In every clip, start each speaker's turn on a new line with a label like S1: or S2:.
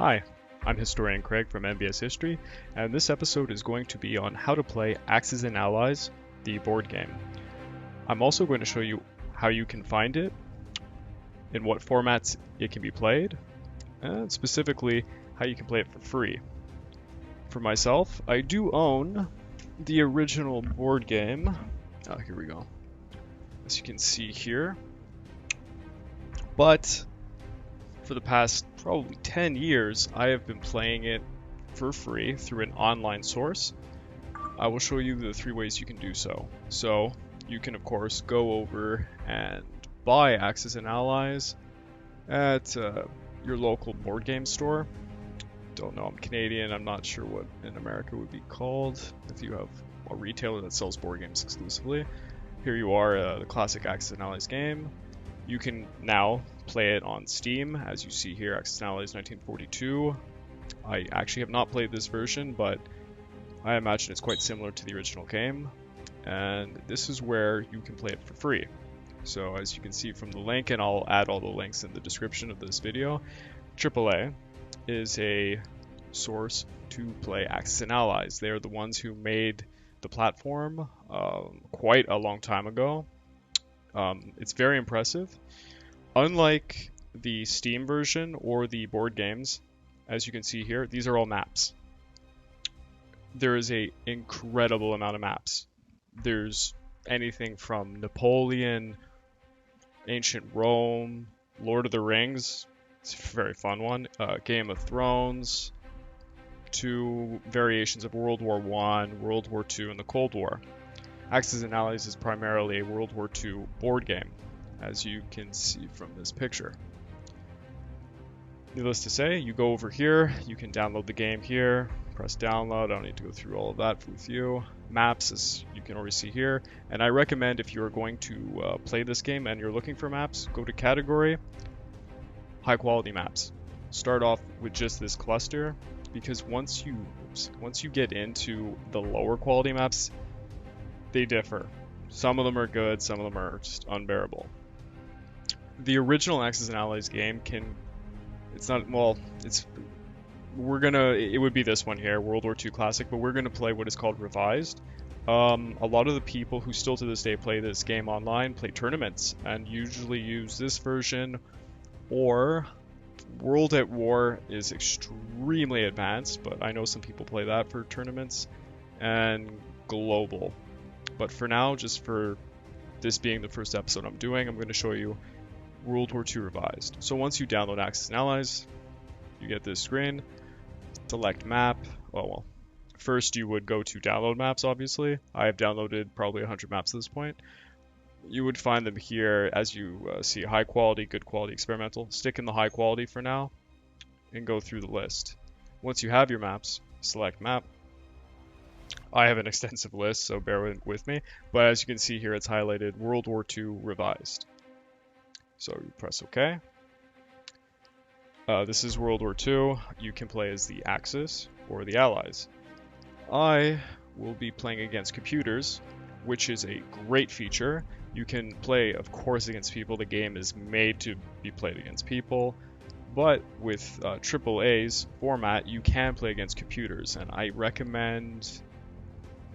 S1: Hi, I'm historian Craig from MBS History, and this episode is going to be on how to play Axes and Allies, the board game. I'm also going to show you how you can find it, in what formats it can be played, and specifically how you can play it for free. For myself, I do own the original board game. Here we go. As you can see here. But for the past probably 10 years, I have been playing it for free through an online source. I will show you the 3 ways you can do so. So you can of course go over and buy Axes and Allies at your local board game store. Don't know, I'm Canadian, I'm not sure what in America would be called if you have a retailer that sells board games exclusively. Here you are, the classic Axes and Allies game. You can now play it on Steam, as you see here, Axes and Allies 1942. I actually have not played this version, but I imagine it's quite similar to the original game. And this is where you can play it for free. So as you can see from the link, and I'll add all the links in the description of this video, TripleA is a source to play Axes and Allies. They are the ones who made the platform quite a long time ago. It's very impressive. Unlike the Steam version or the board games, as you can see here, these are all maps. There is an incredible amount of maps. There's anything from Napoleon, Ancient Rome, Lord of the Rings, it's a very fun one, Game of Thrones, to variations of World War I, World War II, and the Cold War. Axes and Allies is primarily a World War II board game, as you can see from this picture. Needless to say, you go over here, you can download the game here, press download, I don't need to go through all of that with you. Maps, as you can already see here, and I recommend if you're going to play this game and you're looking for maps, go to category, high quality maps. Start off with just this cluster, because once you get into the lower quality maps, they differ. Some of them are good, some of them are just unbearable. The original Axes and Allies game it would be this one here, World War II Classic, but we're gonna play what is called Revised. A lot of the people who still to this day play this game online play tournaments and usually use this version, or World at War is extremely advanced, but I know some people play that for tournaments, and Global. But for now, just for this being the first episode I'm doing, I'm going to show you World War II Revised. So once you download Axes and Allies, you get this screen, select map. Well, first you would go to download maps, obviously. I have downloaded probably 100 maps at this point. You would find them here, as you see, high quality, good quality, experimental. Stick in the high quality for now, and go through the list. Once you have your maps, select map. I have an extensive list, so bear with me. But as you can see here, it's highlighted World War II Revised. So you press OK. This is World War II. You can play as the Axis or the Allies. I will be playing against computers, which is a great feature. You can play, of course, against people. The game is made to be played against people. But with TripleA's format, you can play against computers. And I recommend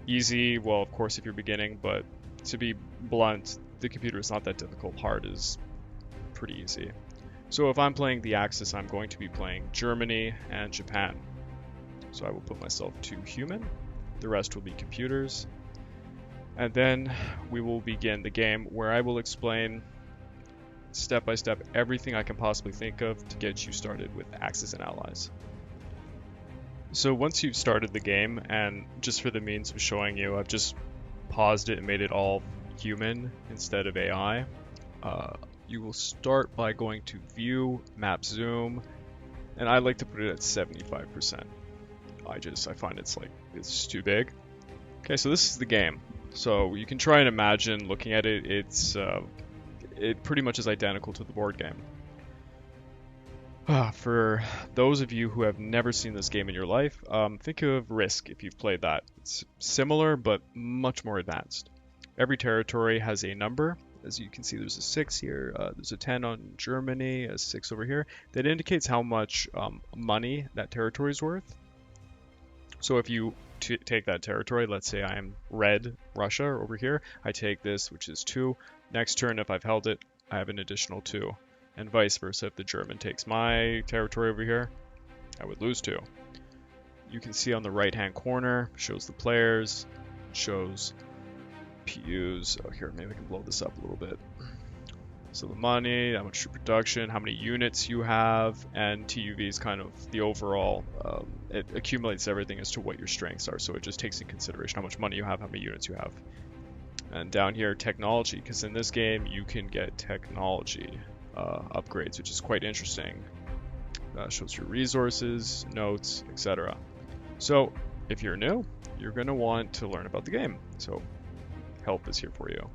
S1: easy, well, of course, if you're beginning, but to be blunt, the computer is not that difficult. Hard is pretty easy. So if I'm playing the Axis, I'm going to be playing Germany and Japan. So I will put myself to human. The rest will be computers. And then we will begin the game, where I will explain step by step everything I can possibly think of to get you started with Axes and Allies. So once you've started the game, and just for the means of showing you, I've just paused it and made it all human instead of AI. You will start by going to View, Map Zoom, and I like to put it at 75%. I find it's too big. Okay, so this is the game. So you can try and imagine looking at it, it pretty much is identical to the board game. For those of you who have never seen this game in your life, think of Risk if you've played that. It's similar, but much more advanced. Every territory has a number, As you can see, there's a 6 here, there's a 10 on Germany, a 6 over here. That indicates how much money that territory is worth. So if you take that territory, let's say I am red Russia over here, I take this, which is 2. Next turn, if I've held it, I have an additional 2. And vice versa, if the German takes my territory over here, I would lose 2. You can see on the right-hand corner, shows the players, shows PUs. Oh, here, maybe I can blow this up a little bit. So the money, how much production, how many units you have, and TUV is kind of the overall, it accumulates everything as to what your strengths are. So it just takes in consideration how much money you have, how many units you have. And down here, technology, because in this game you can get technology upgrades, which is quite interesting. Shows your resources, notes, etc. So if you're new, you're going to want to learn about the game. So help is here for you.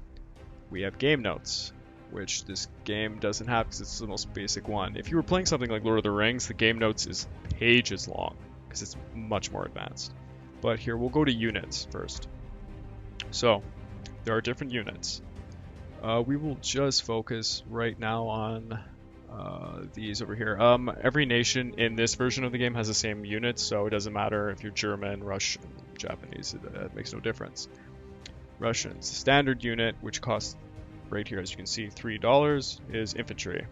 S1: We have game notes, which this game doesn't have because it's the most basic one. If you were playing something like Lord of the Rings, the game notes is pages long because it's much more advanced. But here we'll go to units first. So there are different units. We will just focus right now on these over here. Every nation in this version of the game has the same units, so it doesn't matter if you're German, Russian, Japanese, it makes no difference. Russians, standard unit, which costs right here, as you can see, $3, is infantry.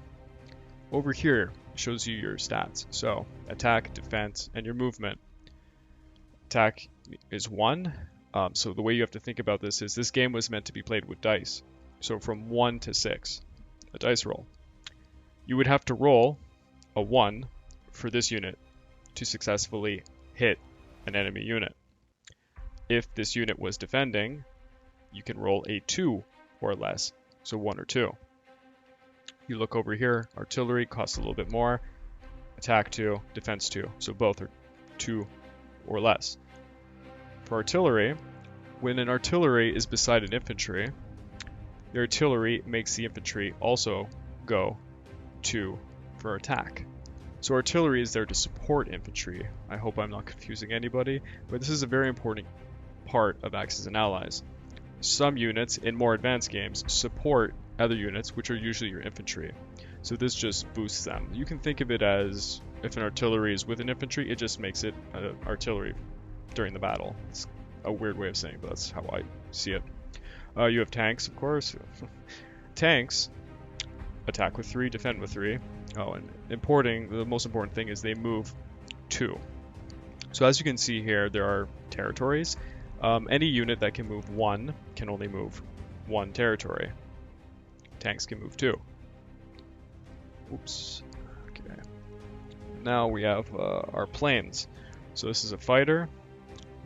S1: Over here, it shows you your stats. So, attack, defense, and your movement. Attack is 1. So the way you have to think about this is this game was meant to be played with dice. So from 1 to 6, a dice roll. You would have to roll a 1 for this unit to successfully hit an enemy unit. If this unit was defending, you can roll a 2 or less. So 1 or 2. You look over here, artillery costs a little bit more, attack 2, defense 2, so both are 2 or less. For artillery, when an artillery is beside an infantry, the artillery makes the infantry also go 2 for attack. So artillery is there to support infantry. I hope I'm not confusing anybody, but this is a very important part of Axis and Allies. Some units in more advanced games support other units, which are usually your infantry. So this just boosts them. You can think of it as if an artillery is with an infantry, it just makes it artillery during the battle. It's a weird way of saying it, but that's how I see it. You have tanks, of course. Tanks attack with 3, defend with 3. Oh, and the most important thing is they move 2. So as you can see here, there are territories. Any unit that can move 1 can only move 1 territory. Tanks can move 2. Oops. Okay. Now we have our planes. So this is a fighter.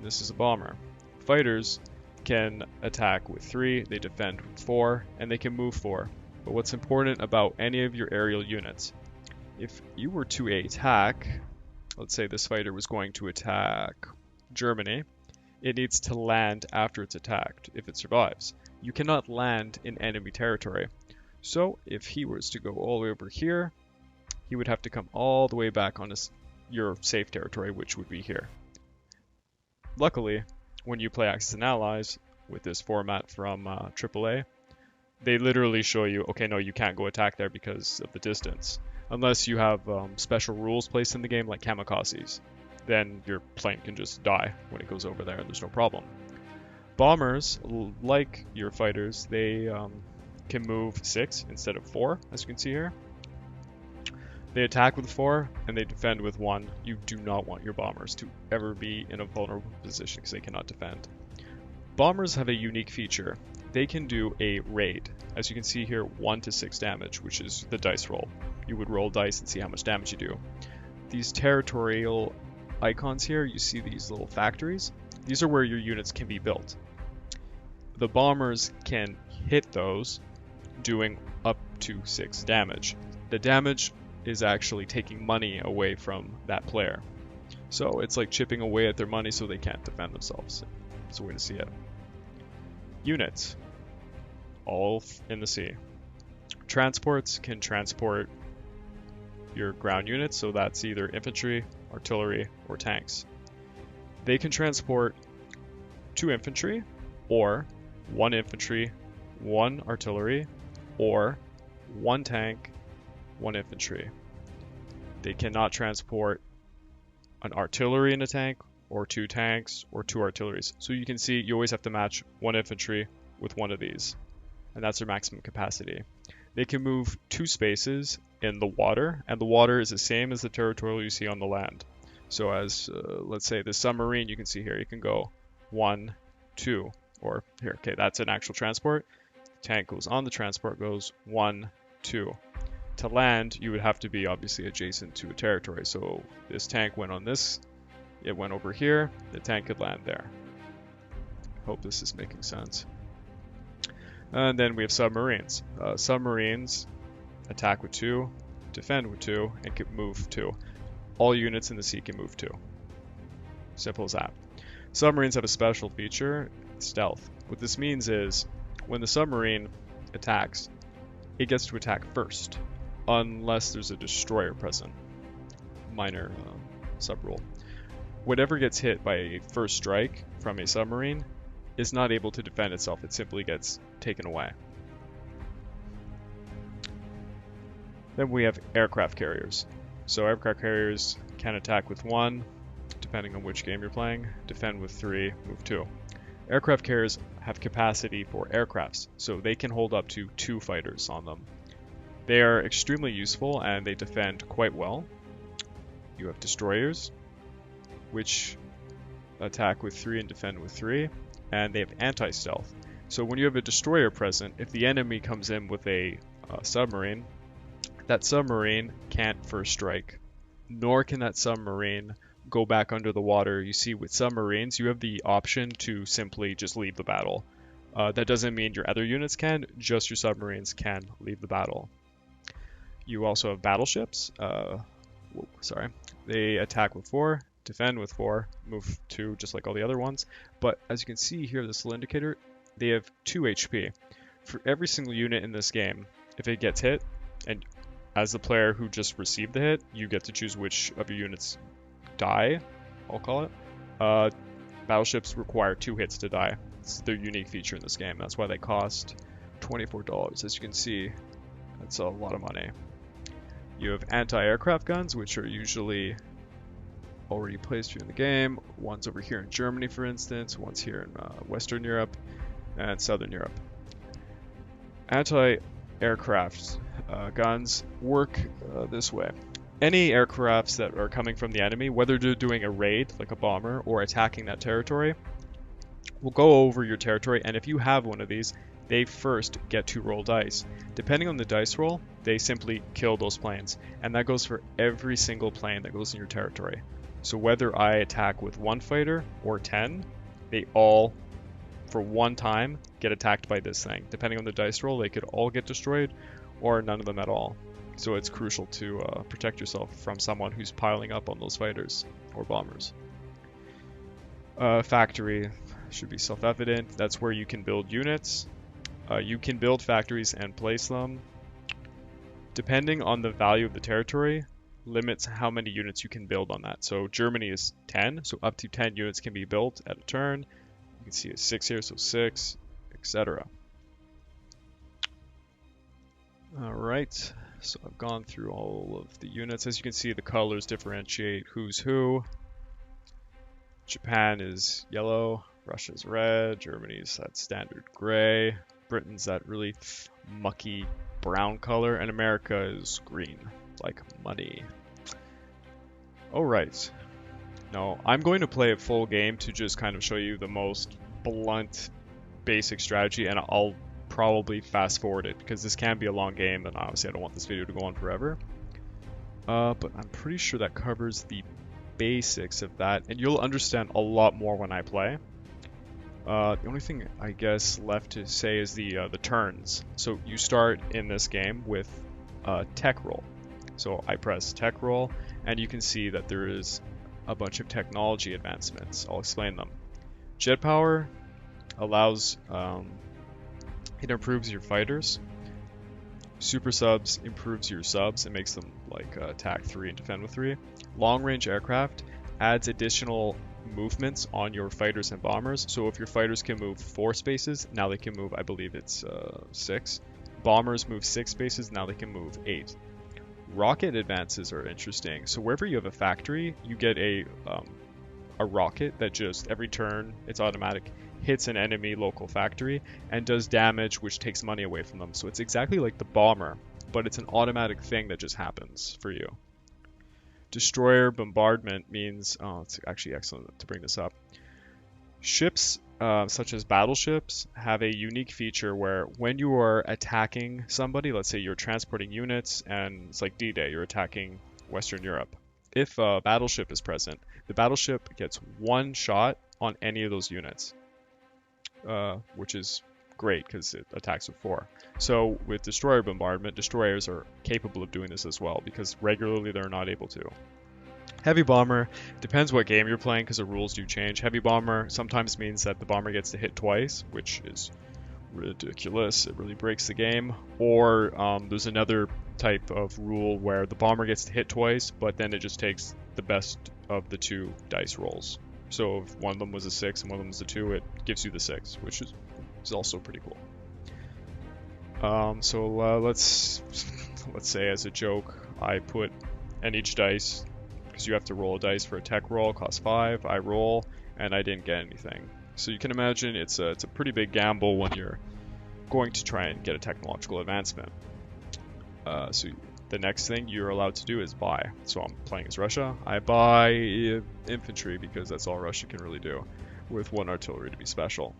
S1: This is a bomber. Fighters can attack with 3, they defend with 4, and they can move 4. But what's important about any of your aerial units, if you were to attack, let's say this fighter was going to attack Germany, it needs to land after it's attacked, if it survives. You cannot land in enemy territory. So if he was to go all the way over here, he would have to come all the way back on your safe territory, which would be here. Luckily, when you play Axis and Allies with this format from AAA, they literally show you, okay, no, you can't go attack there because of the distance. Unless you have special rules placed in the game like kamikazes. Then your plane can just die when it goes over there and there's no problem. Bombers, like your fighters, they can move 6 instead of 4, as you can see here. They attack with 4 and they defend with 1. You do not want your bombers to ever be in a vulnerable position because they cannot defend. Bombers have a unique feature. They can do a raid. As you can see here, 1 to 6 damage, which is the dice roll. You would roll dice and see how much damage you do. These territorial icons here, you see these little factories. These are where your units can be built. The bombers can hit those, doing up to 6 damage. The damage is actually taking money away from that player. So it's like chipping away at their money so they can't defend themselves. That's a way to see it. Units, all in the sea. Transports can transport your ground units, so that's either infantry, artillery, or tanks. They can transport 2 infantry, or 1 infantry, 1 artillery, or 1 tank, 1 infantry. They cannot transport an artillery in a tank, or 2 tanks, or 2 artilleries. So you can see you always have to match 1 infantry with 1 of these, and that's their maximum capacity. They can move 2 spaces in the water, and the water is the same as the territorial you see on the land. So as, let's say the submarine, you can see here, you can go 1, 2, or here, okay, that's an actual transport. The tank goes on the transport, goes 1, 2. To land, you would have to be obviously adjacent to a territory. So this tank went on this, it went over here, the tank could land there. Hope this is making sense. And then we have submarines. Submarines attack with 2, defend with 2, and can move 2. All units in the sea can move 2. Simple as that. Submarines have a special feature, stealth. What this means is when the submarine attacks, it gets to attack first, unless there's a destroyer present. Minor sub-rule. Whatever gets hit by a first strike from a submarine is not able to defend itself. It simply gets taken away. Then we have aircraft carriers. So aircraft carriers can attack with 1, depending on which game you're playing, defend with 3, move 2. Aircraft carriers have capacity for aircrafts, so they can hold up to 2 fighters on them. They are extremely useful and they defend quite well. You have destroyers, which attack with 3 and defend with 3, and they have anti-stealth. So when you have a destroyer present, if the enemy comes in with a submarine, that submarine can't first strike, nor can that submarine go back under the water. You see, with submarines, you have the option to simply just leave the battle. That doesn't mean your other units can, just your submarines can leave the battle. You also have battleships. They attack with 4, defend with 4, move 2, just like all the other ones. But as you can see here, this little indicator, they have 2 HP. For every single unit in this game, if it gets hit, and as the player who just received the hit, you get to choose which of your units die, I'll call it. Battleships require 2 hits to die. It's their unique feature in this game. That's why they cost $24. As you can see, that's a lot of money. You have anti-aircraft guns, which are usually already placed here in the game. One's over here in Germany, for instance. One's here in Western Europe and Southern Europe. Anti-aircraft guns work this way. Any aircrafts that are coming from the enemy, whether they're doing a raid, like a bomber, or attacking that territory, will go over your territory, and if you have one of these, they first get to roll dice. Depending on the dice roll, they simply kill those planes, and that goes for every single plane that goes in your territory. So whether I attack with 1 fighter or 10, they all, for one time, get attacked by this thing. Depending on the dice roll, they could all get destroyed, or none of them at all. So it's crucial to protect yourself from someone who's piling up on those fighters or bombers. Factory should be self-evident. That's where you can build units. You can build factories and place them. Depending on the value of the territory, limits how many units you can build on that. So Germany is 10, so up to 10 units can be built at a turn. You can see a 6 here, so 6, etc. Alright, so I've gone through all of the units. As you can see, the colors differentiate who's who. Japan is yellow, Russia's red, Germany's that standard gray, Britain's that really mucky brown color, and America is green, like money. Alright, now I'm going to play a full game to just kind of show you the most blunt, basic strategy, and I'll probably fast forward it because this can be a long game, and obviously I don't want this video to go on forever. But I'm pretty sure that covers the basics of that, and you'll understand a lot more when I play. The only thing I guess left to say is the turns. So you start in this game with tech roll. So I press tech roll, and you can see that there is a bunch of technology advancements. I'll explain them. Jet power allows it improves your fighters. Super subs improves your subs. It makes them like attack 3 and defend with 3. Long range aircraft adds additional movements on your fighters and bombers. So if your fighters can move 4 spaces, now they can move, I believe it's 6. Bombers move 6 spaces, now they can move 8. Rocket advances are interesting. So wherever you have a factory, you get a rocket that just every turn, it's automatic, hits an enemy local factory and does damage, which takes money away from them. So it's exactly like the bomber, but it's an automatic thing that just happens for you. Destroyer bombardment means, it's actually excellent to bring this up. Ships, such as battleships, have a unique feature where when you are attacking somebody, let's say you're transporting units and it's like D-Day, you're attacking Western Europe. If a battleship is present, the battleship gets 1 shot on any of those units, which is great because it attacks with 4. So with destroyer bombardment, destroyers are capable of doing this as well because regularly they're not able to. Heavy bomber, depends what game you're playing because the rules do change. Heavy bomber sometimes means that the bomber gets to hit twice, which is ridiculous. It really breaks the game. Or there's another type of rule where the bomber gets to hit twice, but then it just takes the best of the 2 dice rolls. So if one of them was a 6 and one of them was a 2, it gives you the 6, which is also pretty cool. Let's say as a joke, I put in each dice, because you have to roll a dice for a tech roll, costs 5, I roll, and I didn't get anything. So you can imagine it's a pretty big gamble when you're going to try and get a technological advancement. So the next thing you're allowed to do is buy. So I'm playing as Russia. I buy infantry because that's all Russia can really do, with 1 artillery to be special.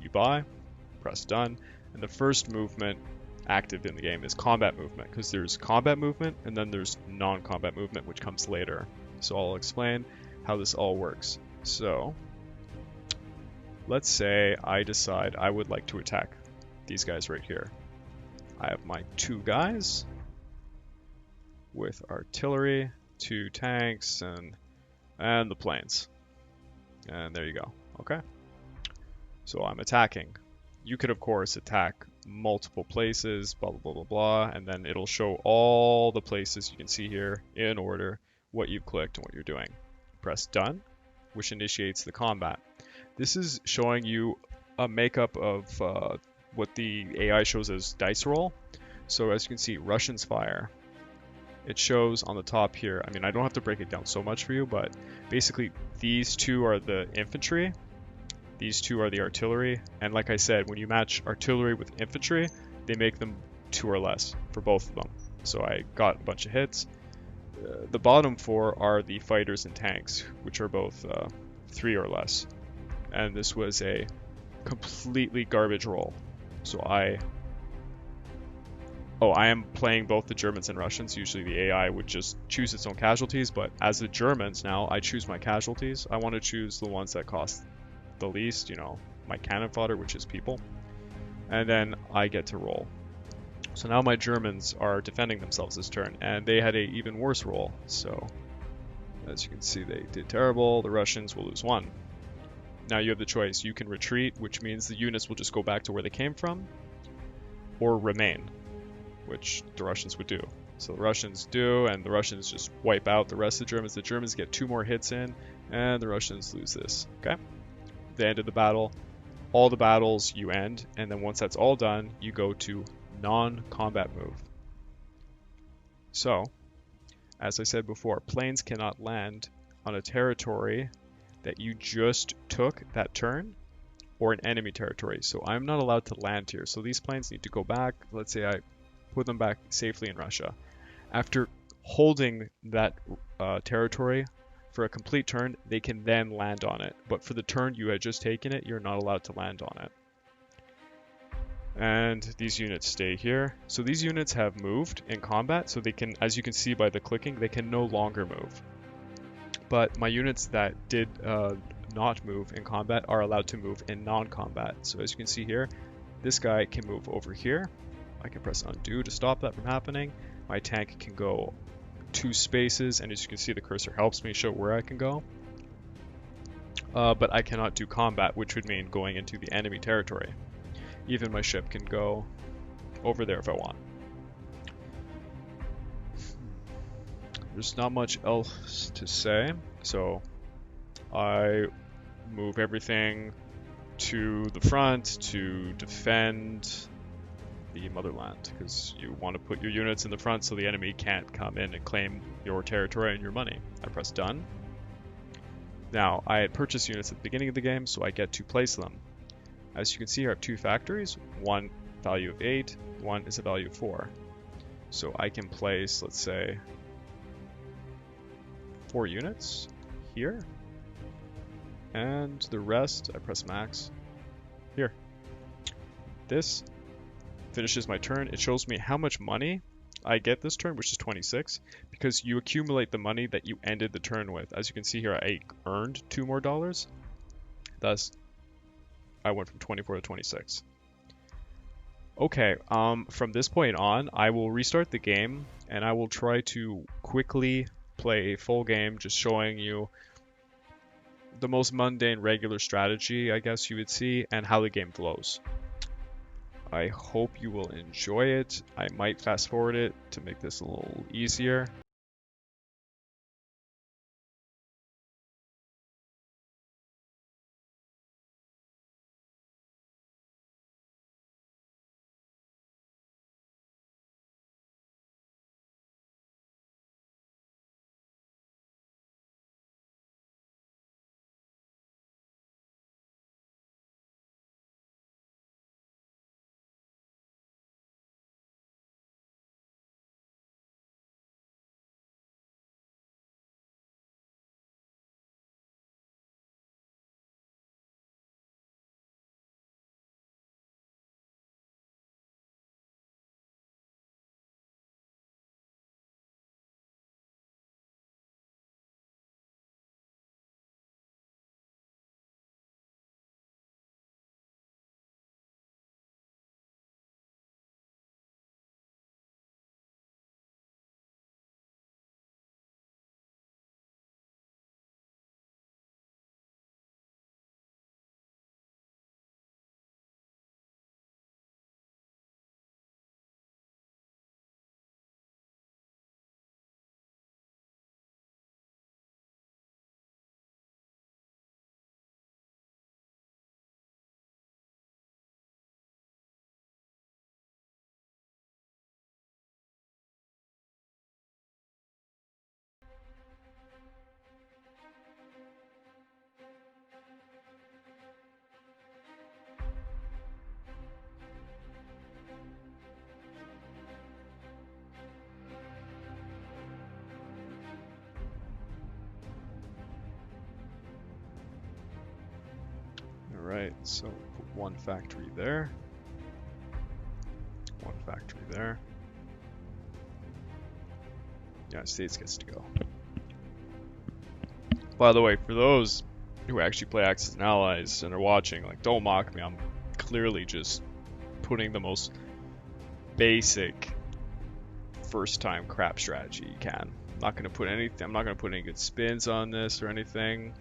S1: You buy, press done, and the first movement active in the game is combat movement, because there's combat movement and then there's non-combat movement, which comes later. So I'll explain how this all works. So let's say I decide I would like to attack these guys right here. I have my 2 guys with artillery, 2 tanks, and the planes. And there you go. Okay. So I'm attacking. You could, of course, attack multiple places, blah, blah, blah, blah, blah, and then it'll show all the places you can see here in order, what you've clicked and what you're doing. Press done, which initiates the combat. This is showing you a makeup of what the AI shows as dice roll. So as you can see, Russians fire. It shows on the top here, I mean, I don't have to break it down so much for you, but basically these 2 are the infantry. These 2 are the artillery, and like I said, when you match artillery with infantry, they make them 2 or less for both of them. So I got a bunch of hits. The bottom 4 are the fighters and tanks, which are both 3 or less. And this was a completely garbage roll. So I am playing both the Germans and Russians. Usually the AI would just choose its own casualties, but as the Germans now, I choose my casualties. I want to choose the ones that cost the least, you know, my cannon fodder, which is people, and then I get to roll. So now my Germans are defending themselves this turn, and they had a even worse roll. So as you can see, they did terrible. The Russians will lose 1. Now you have the choice. You can retreat, which means the units will just go back to where they came from, or remain, which the Russians would do. So the Russians do, and the Russians just wipe out the rest of the Germans. The Germans get 2 more hits in, and the Russians lose this. Okay? The end of the battle. All the battles you end, and then once that's all done, you go to non-combat move. So, as I said before, planes cannot land on a territory that you just took that turn, or an enemy territory. So I'm not allowed to land here. So these planes need to go back. Let's say I put them back safely in Russia. After holding that territory for a complete turn, they can then land on it. But for the turn you had just taken it, you're not allowed to land on it. And these units stay here. So these units have moved in combat, so they can, as you can see by the clicking, they can no longer move. But my units that did not move in combat are allowed to move in non-combat. So as you can see here, this guy can move over here. I can press undo to stop that from happening. My tank can go 2 spaces, and as you can see, the cursor helps me show where I can go. But I cannot do combat, which would mean going into the enemy territory. Even my ship can go over there if I want. There's not much else to say, so I move everything to the front to defend the motherland, because you want to put your units in the front so the enemy can't come in and claim your territory and your money. I press done. Now, I had purchased units at the beginning of the game, so I get to place them. As you can see here, I have 2 factories, one value of 8, one is a value of 4. So I can place, let's say, 4 units here, and the rest, I press max, here. This finishes my turn. It shows me how much money I get this turn, which is 26, because you accumulate the money that you ended the turn with. As you can see here, I earned $2 more. Thus, I went from 24 to 26. Okay, from this point on, I will restart the game, and I will try to quickly play a full game, just showing you the most mundane regular strategy, I guess you would see, and how the game flows. I hope you will enjoy it. I might fast forward it to make this a little easier. Alright, so put 1 factory there. 1 factory there. United States gets to go. By the way, for those who actually play Axis and Allies and are watching, like, don't mock me. I'm clearly just putting the most basic first-time crap strategy you can. I'm not gonna put any good spins on this or anything.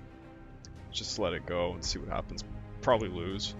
S1: Just let it go and see what happens. Probably lose.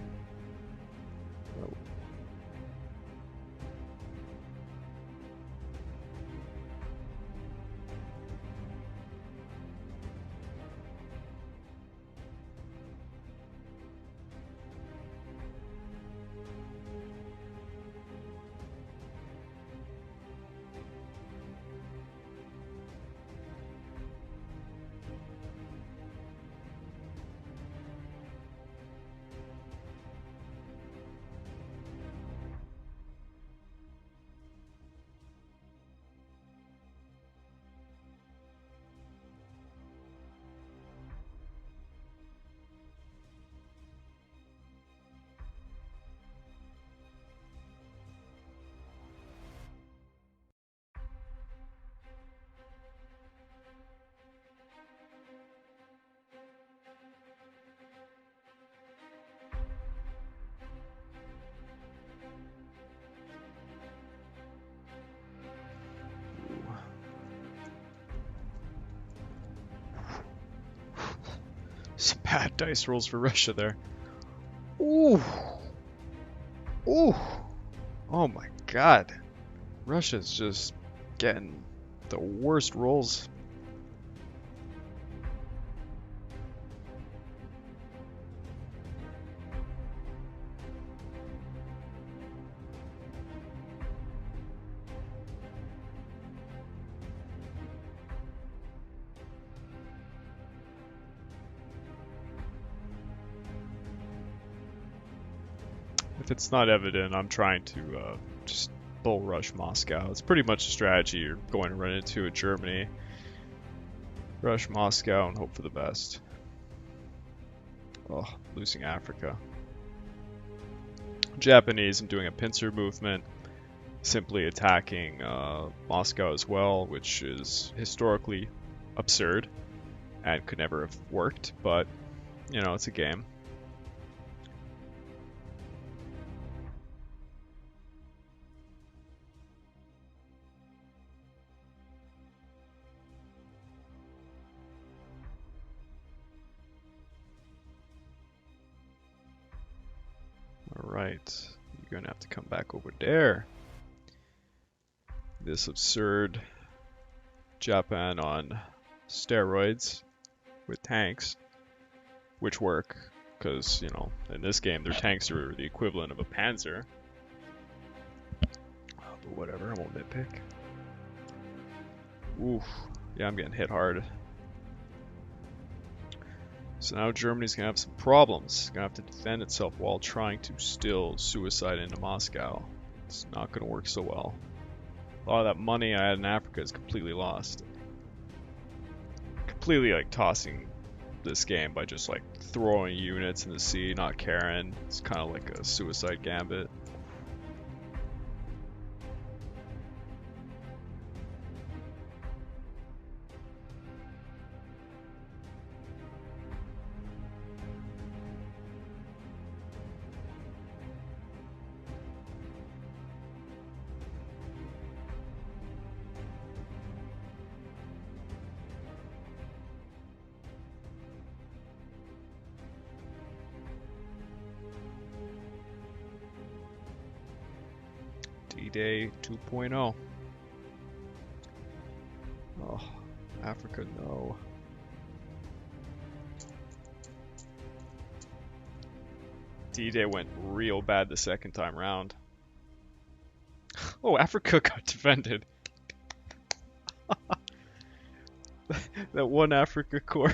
S1: Some bad dice rolls for Russia there. Ooh. Ooh. Oh my god. Russia's just getting the worst rolls. If it's not evident, I'm trying to just bull rush Moscow. It's pretty much a strategy you're going to run into in Germany. Rush Moscow and hope for the best. Oh, losing Africa. Japanese, I'm doing a pincer movement, simply attacking Moscow as well, which is historically absurd and could never have worked, but, you know, it's a game. Alright, you're gonna have to come back over there. This absurd Japan on steroids with tanks, which work, because, you know, in this game their tanks are the equivalent of a Panzer. But whatever, I won't nitpick. Oof, yeah, I'm getting hit hard. So now Germany's gonna have some problems. Gonna have to defend itself while trying to still suicide into Moscow. It's not gonna work so well. A lot of that money I had in Africa is completely lost. Completely like tossing this game by just like throwing units in the sea, not caring. It's kind of like a suicide gambit. D-Day 2.0. Oh, Africa, no. D-Day went real bad the second time round. Oh, Africa got defended. That one Africa core.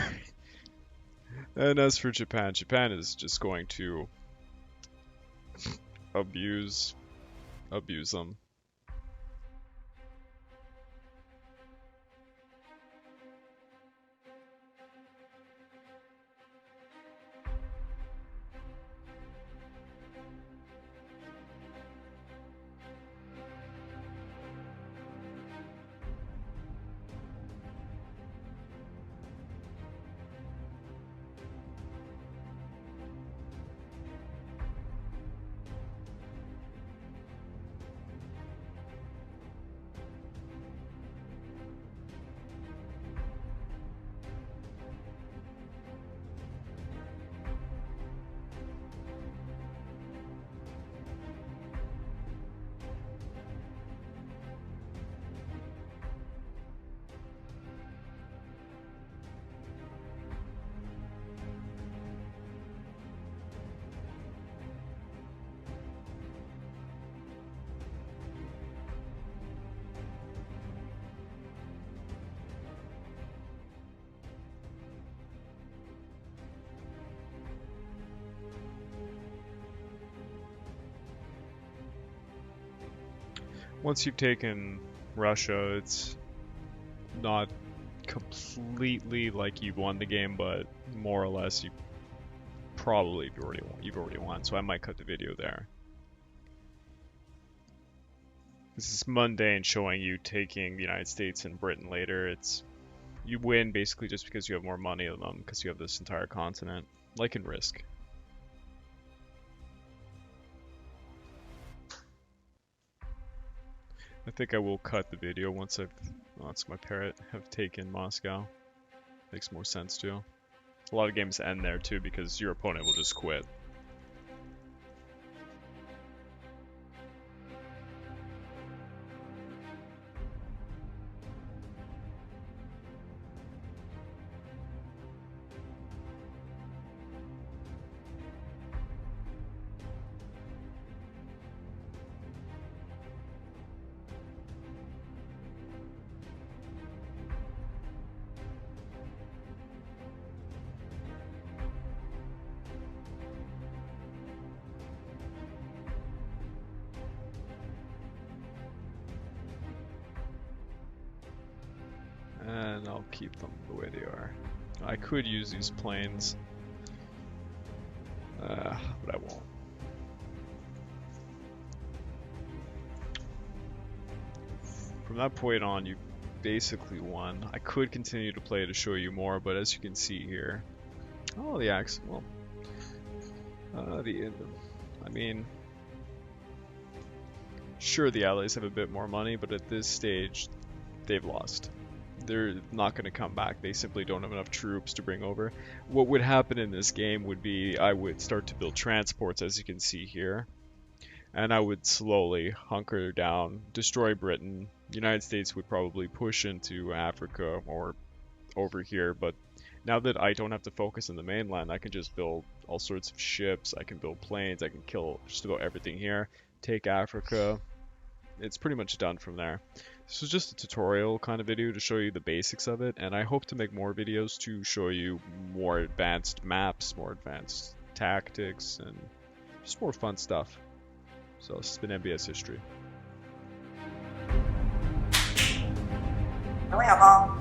S1: And as for Japan, Japan is just going to abuse them. Once you've taken Russia, it's not completely like you've won the game, but more or less you probably you've already won. So I might cut the video there. This is mundane, showing you taking the United States and Britain later. It's you win basically just because you have more money than them, because you have this entire continent, like in Risk. I think I will cut the video once my parrot have taken Moscow. Makes more sense too. A lot of games end there too because your opponent will just quit. and I'll keep them the way they are. I could use these planes, but I won't. From that point on, you basically won. I could continue to play to show you more, but as you can see here, oh, the axe. Well, I mean, sure, the Allies have a bit more money, but at this stage, they've lost. They're not going to come back. They simply don't have enough troops to bring over. What would happen in this game would be I would start to build transports, as you can see here, and I would slowly hunker down, destroy Britain. The United States would probably push into Africa or over here, but now that I don't have to focus on the mainland, I can just build all sorts of ships, I can build planes, I can kill just about everything here, take Africa. It's pretty much done from there. This was just a tutorial kind of video to show you the basics of it, and I hope to make more videos to show you more advanced maps, more advanced tactics, and just more fun stuff. So this has been MBS History.
S2: 各位好，